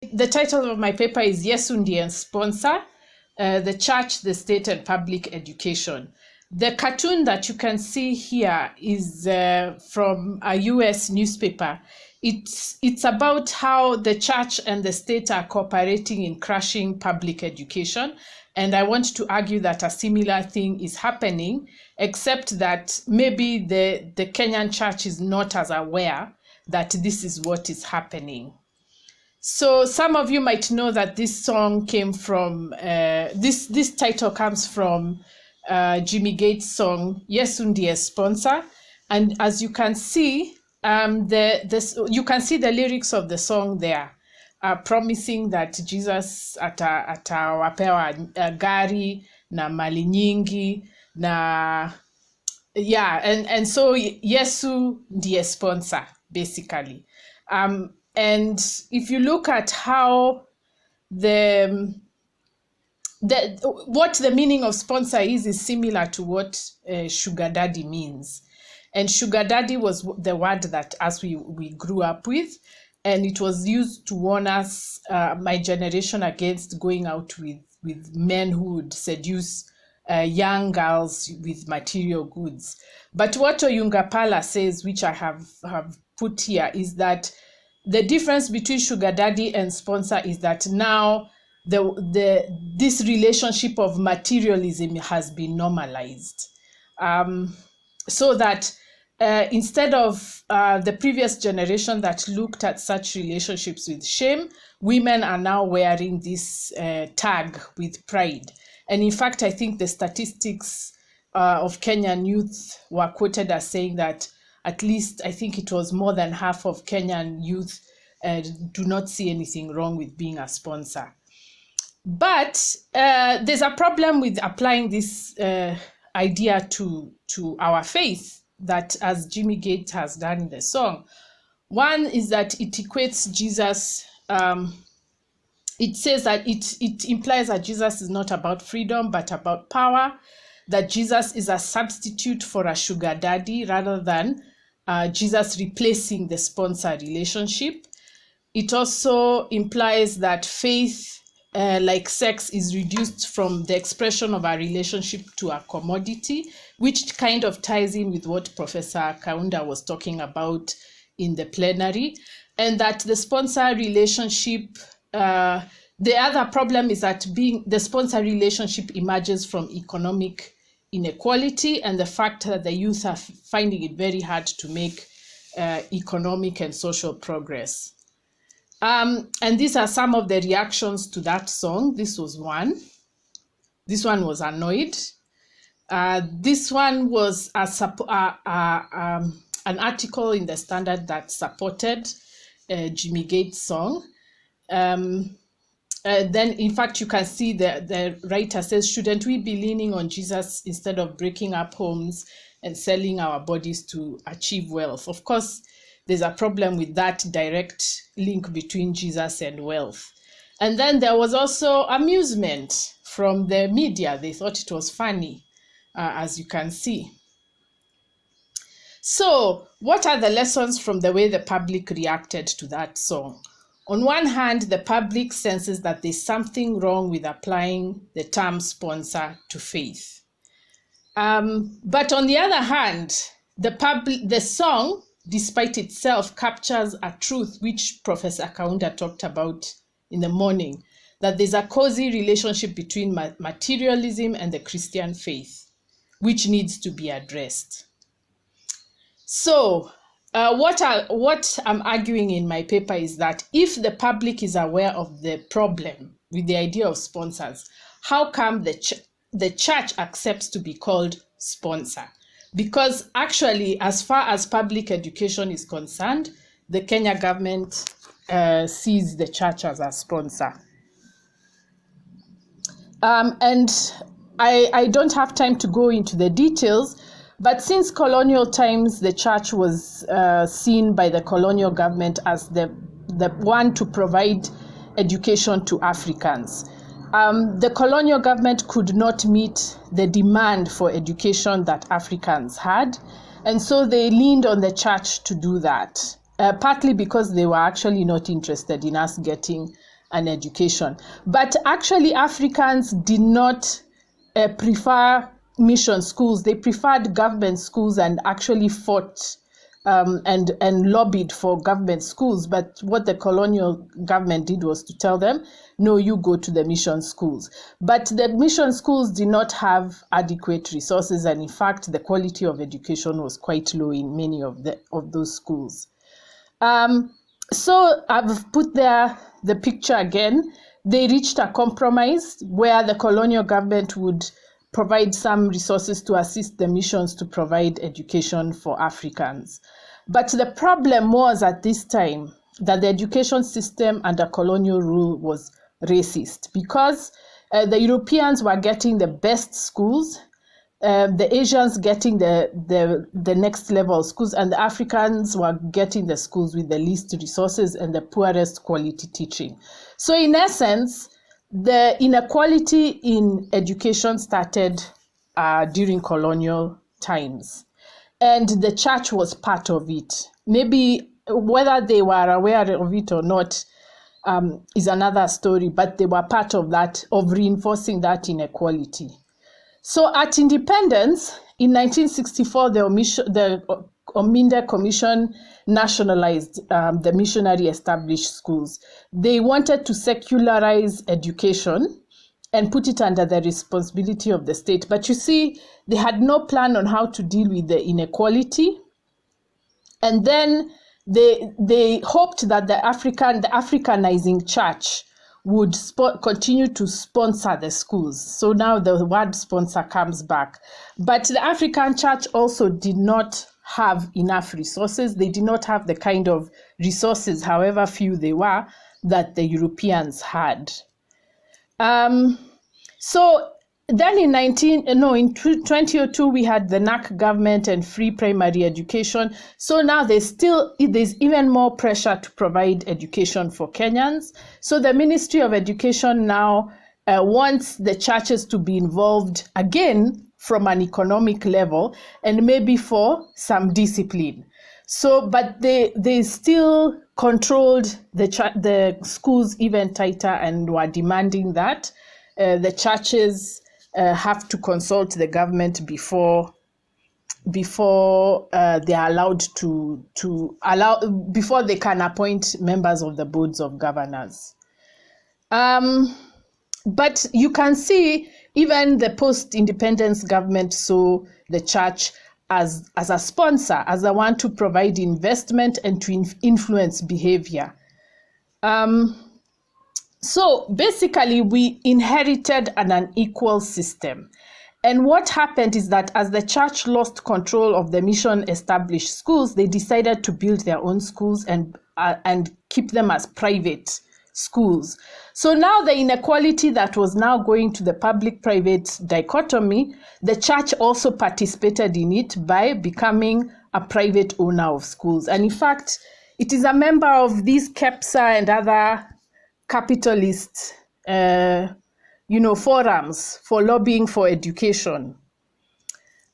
The title of my paper is Yesu ndiye Sponsor, the Church, the State, and Public Education. The cartoon that you can see here is from a US newspaper. It's about how the church and the state are cooperating in crushing public education. And I want to argue that a similar thing is happening, except that maybe the Kenyan church is not as aware that this is what is happening. So some of you might know that this song came from, this title comes from Jimmy Gates' song, Yesu ndiye Sponsor. And as you can see, you can see the lyrics of the song there, promising that Jesus atawapewa gari na mali nyingi na and so Yesu ndiye sponsor, basically. And if you look at how what the meaning of sponsor is similar to what sugar daddy means. And sugar daddy was the word that as we grew up with, and it was used to warn us, my generation, against going out with men who would seduce young girls with material goods. But what Oyungapala says, which I have put here, is that the difference between sugar daddy and sponsor is that now this relationship of materialism has been normalized, so that instead of the previous generation that looked at such relationships with shame, women are now wearing this tag with pride. And in fact, I think the statistics of Kenyan youth were quoted as saying that at least, I think it was more than half of Kenyan youth do not see anything wrong with being a sponsor. But there's a problem with applying this idea to our faith, that as Jimmy Gates has done in the song. One is that it equates Jesus, it says that it implies that Jesus is not about freedom, but about power, that Jesus is a substitute for a sugar daddy rather than Jesus replacing the sponsor relationship. It also implies that faith, like sex, is reduced from the expression of a relationship to a commodity, which kind of ties in with what Professor Kaunda was talking about in the plenary. And that the sponsor relationship, the other problem is that the sponsor relationship emerges from economic inequality and the fact that the youth are finding it very hard to make economic and social progress. And these are some of the reactions to that song. This was one. This one was annoyed. This one was an article in the Standard that supported Jimmy Gates' song. Then, in fact, you can see the writer says, shouldn't we be leaning on Jesus instead of breaking up homes and selling our bodies to achieve wealth? Of course, there's a problem with that direct link between Jesus and wealth. And then there was also amusement from the media. They thought it was funny, as you can see. So, what are the lessons from the way the public reacted to that song? On one hand, the public senses that there's something wrong with applying the term sponsor to faith. But on the other hand, the song, despite itself, captures a truth which Professor Kaunda talked about in the morning, that there's a cozy relationship between materialism and the Christian faith, which needs to be addressed. So, what I'm arguing in my paper is that if the public is aware of the problem with the idea of sponsors, how come the church accepts to be called sponsor? Because actually, as far as public education is concerned, the Kenya government sees the church as a sponsor. And I don't have time to go into the details, but since colonial times, the church was seen by the colonial government as the one to provide education to Africans. The colonial government could not meet the demand for education that Africans had, and so they leaned on the church to do that, partly because they were actually not interested in us getting and education. But actually, Africans did not prefer mission schools. They preferred government schools and actually fought and lobbied for government schools. But what the colonial government did was to tell them, no, you go to the mission schools. But the mission schools did not have adequate resources, and in fact, the quality of education was quite low in many of those schools. So I've put there the picture again. They reached a compromise where the colonial government would provide some resources to assist the missions to provide education for Africans. But the problem was at this time that the education system under colonial rule was racist, because the Europeans were getting the best schools, the Asians getting the next level schools, and the Africans were getting the schools with the least resources and the poorest quality teaching. So in essence, the inequality in education started during colonial times, and the church was part of it. Maybe whether they were aware of it or not is another story, but they were part of that, of reinforcing that inequality. So at independence, in 1964, the Ominde Commission nationalized the missionary established schools. They wanted to secularize education and put it under the responsibility of the state. But you see, they had no plan on how to deal with the inequality. And then they hoped that the Africanizing church would continue to sponsor the schools. So now the word sponsor comes back. But the African church also did not have enough resources. They did not have the kind of resources, however few they were, that the Europeans had. So then in 2002, we had the NAC government and free primary education. So now there's even more pressure to provide education for Kenyans. So the Ministry of Education now wants the churches to be involved again from an economic level and maybe for some discipline. So, but they still controlled the schools even tighter and were demanding that the churches have to consult the government before they are allowed before they can appoint members of the boards of governors. But you can see even the post-independence government saw the church as a sponsor, as a one to provide investment and to influence behavior. So basically, we inherited an unequal system. And what happened is that as the church lost control of the mission-established schools, they decided to build their own schools and keep them as private schools. So now the inequality that was now going to the public-private dichotomy, the church also participated in it by becoming a private owner of schools. And in fact, it is a member of these KEPSA and other capitalist forums for lobbying for education.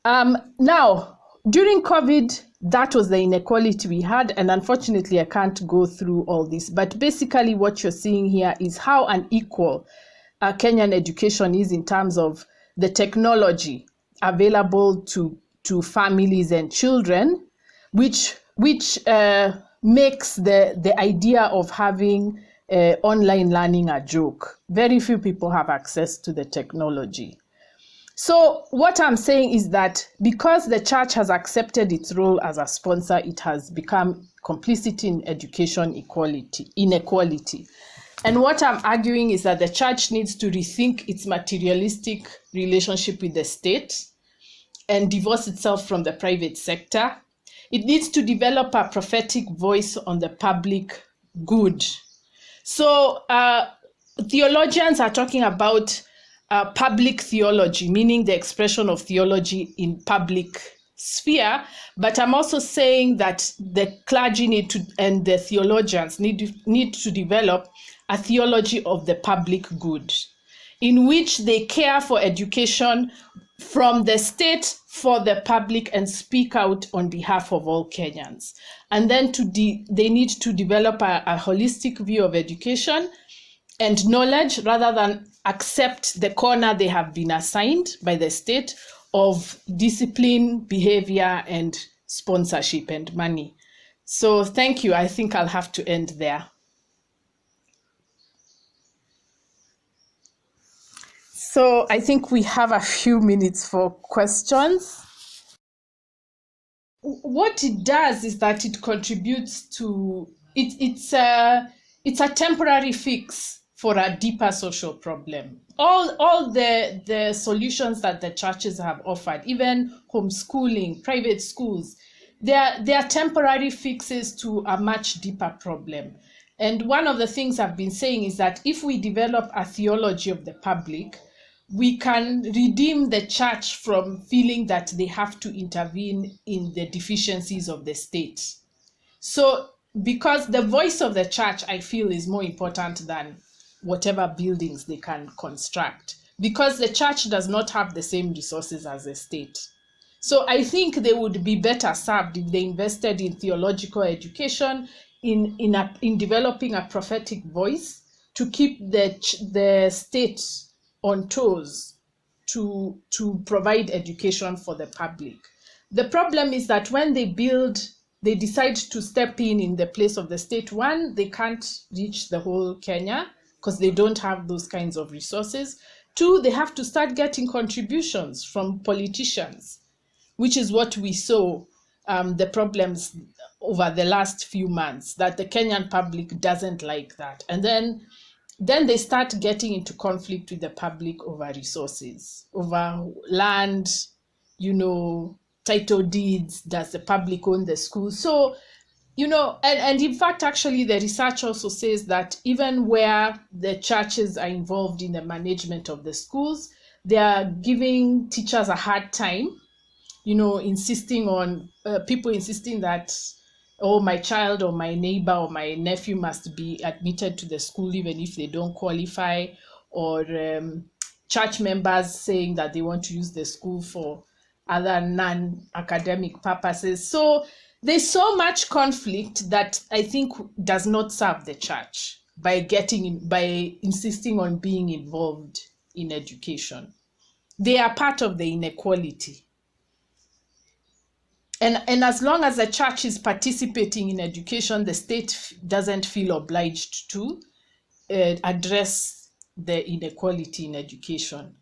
Now, during COVID, that was the inequality we had, and unfortunately, I can't go through all this. But basically, what you're seeing here is how unequal Kenyan education is in terms of the technology available to families and children, which makes the idea of having online learning a joke. Very few people have access to the technology. So what I'm saying is that because the church has accepted its role as a sponsor, it has become complicit in education inequality. And what I'm arguing is that the church needs to rethink its materialistic relationship with the state and divorce itself from the private sector. It needs to develop a prophetic voice on the public good. So theologians are talking about public theology, meaning the expression of theology in public sphere. But I'm also saying that the clergy and the theologians need to develop a theology of the public good, in which they care for education from the state for the public and speak out on behalf of all Kenyans. And then they need to develop a holistic view of education and knowledge rather than accept the corner they have been assigned by the state of discipline, behavior, and sponsorship and money. So thank you. I think I'll have to end there. So I think we have a few minutes for questions. What it does is that it contributes to it's a temporary fix for a deeper social problem. All the solutions that the churches have offered, even homeschooling, private schools, they are temporary fixes to a much deeper problem. And one of the things I've been saying is that if we develop a theology of the public, we can redeem the church from feeling that they have to intervene in the deficiencies of the state. So, because the voice of the church, I feel, is more important than whatever buildings they can construct, because the church does not have the same resources as the state. So I think they would be better served if they invested in theological education, in developing a prophetic voice to keep the state on toes to provide education for the public. The problem is that when they decide to step in the place of the state. One, they can't reach the whole Kenya because they don't have those kinds of resources. Two, they have to start getting contributions from politicians, which is what we saw the problems over the last few months, that the Kenyan public doesn't like that. And then they start getting into conflict with the public over resources, over land, title deeds. Does the public own the school? So, and in fact, actually, the research also says that even where the churches are involved in the management of the schools, they are giving teachers a hard time, insisting on people insisting that, oh, my child or my neighbor or my nephew must be admitted to the school even if they don't qualify, or church members saying that they want to use the school for other non-academic purposes. So there's so much conflict that I think does not serve the church by insisting on being involved in education. They are part of the inequality. And as long as the church is participating in education, the state doesn't feel obliged to address the inequality in education.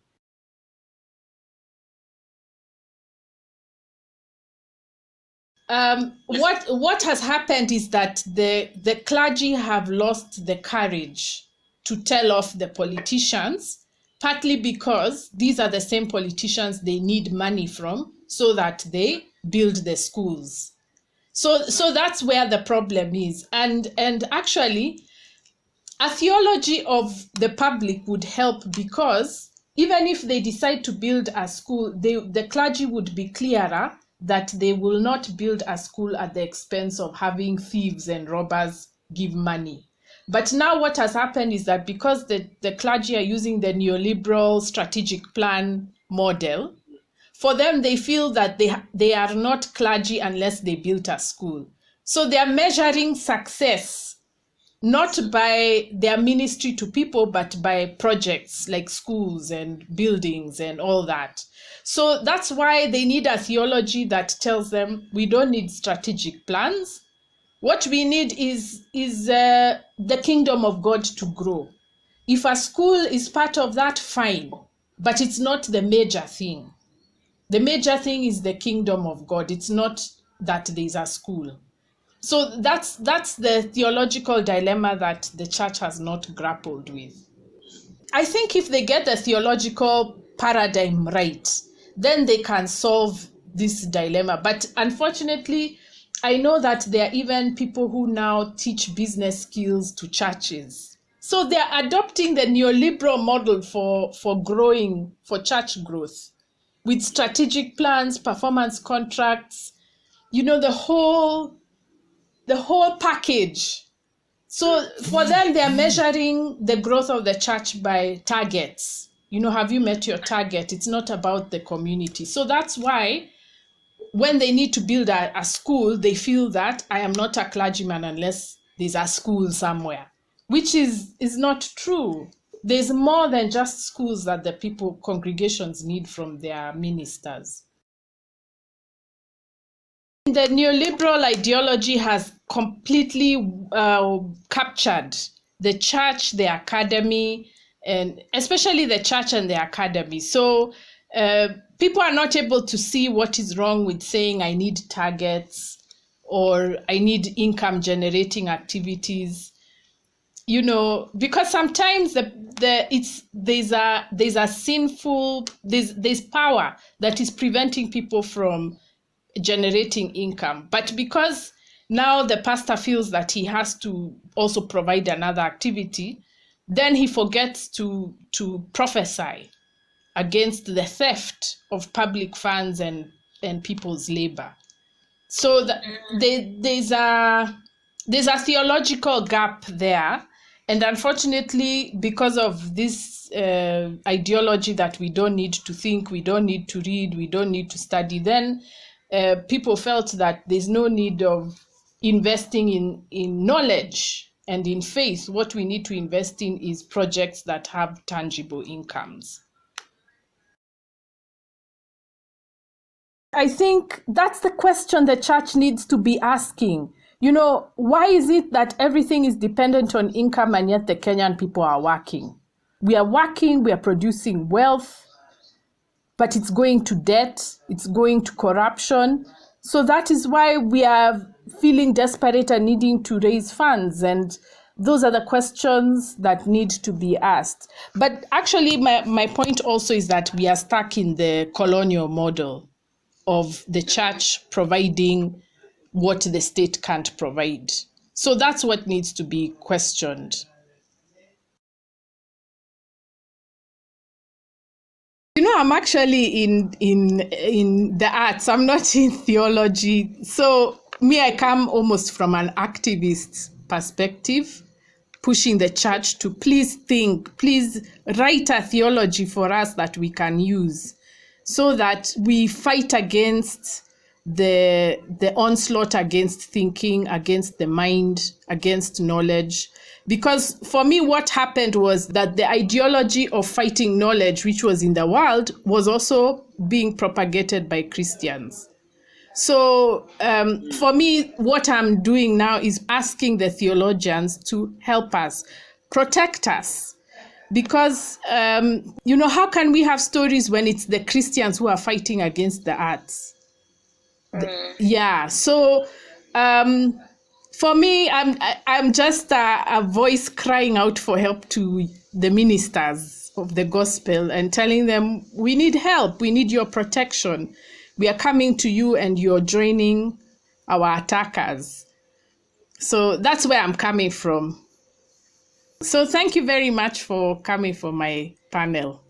What has happened is that the clergy have lost the courage to tell off the politicians, partly because these are the same politicians they need money from so that they build the schools. So that's where the problem is. And actually, a theology of the public would help, because even if they decide to build a school, the clergy would be clearer that they will not build a school at the expense of having thieves and robbers give money. But now what has happened is that because the clergy are using the neoliberal strategic plan model, for them, they feel that they are not clergy unless they built a school. So they are measuring success not by their ministry to people, but by projects like schools and buildings and all that. So that's why they need a theology that tells them we don't need strategic plans. What we need is the kingdom of God to grow. If a school is part of that, fine, but it's not the major thing. The major thing is the kingdom of God. It's not that there's a school. So that's the theological dilemma that the church has not grappled with. I think if they get the theological paradigm right, then they can solve this dilemma. But unfortunately, I know that there are even people who now teach business skills to churches. So they're adopting the neoliberal model for church growth, with strategic plans, performance contracts, the whole package. So for them, they're measuring the growth of the church by targets. Have you met your target? It's not about the community. So that's why when they need to build a school, they feel that I am not a clergyman unless there's a school somewhere. which is not true. There's more than just schools that the congregations need from their ministers. The neoliberal ideology has completely captured the church, the academy, and especially the church and the academy. So people are not able to see what is wrong with saying I need targets or I need income generating activities. Because sometimes there's power that is preventing people from generating income. But because now the pastor feels that he has to also provide another activity, then he forgets to prophesy against the theft of public funds and people's labor. So there's a theological gap there. And unfortunately, because of this ideology that we don't need to think, we don't need to read, we don't need to study, then people felt that there's no need of investing in knowledge and in faith. What we need to invest in is projects that have tangible incomes. I think that's the question the church needs to be asking. Why is it that everything is dependent on income and yet the Kenyan people are working? We are working, we are producing wealth, but it's going to debt, it's going to corruption. So that is why we are feeling desperate and needing to raise funds. And those are the questions that need to be asked. But actually, my point also is that we are stuck in the colonial model of the church providing what the state can't provide. So that's what needs to be questioned. I'm actually in the arts. I'm not in theology. So I come almost from an activist perspective, pushing the church to please write a theology for us that we can use, so that we fight against the onslaught against thinking, against the mind, against knowledge. Because for me, what happened was that the ideology of fighting knowledge, which was in the world, was also being propagated by Christians. So for me, what I'm doing now is asking the theologians to help us, protect us. Because, how can we have stories when it's the Christians who are fighting against the arts? Yeah. So for me, I'm just a voice crying out for help to the ministers of the gospel and telling them, we need help. We need your protection. We are coming to you and you're joining our attackers. So that's where I'm coming from. So thank you very much for coming for my panel.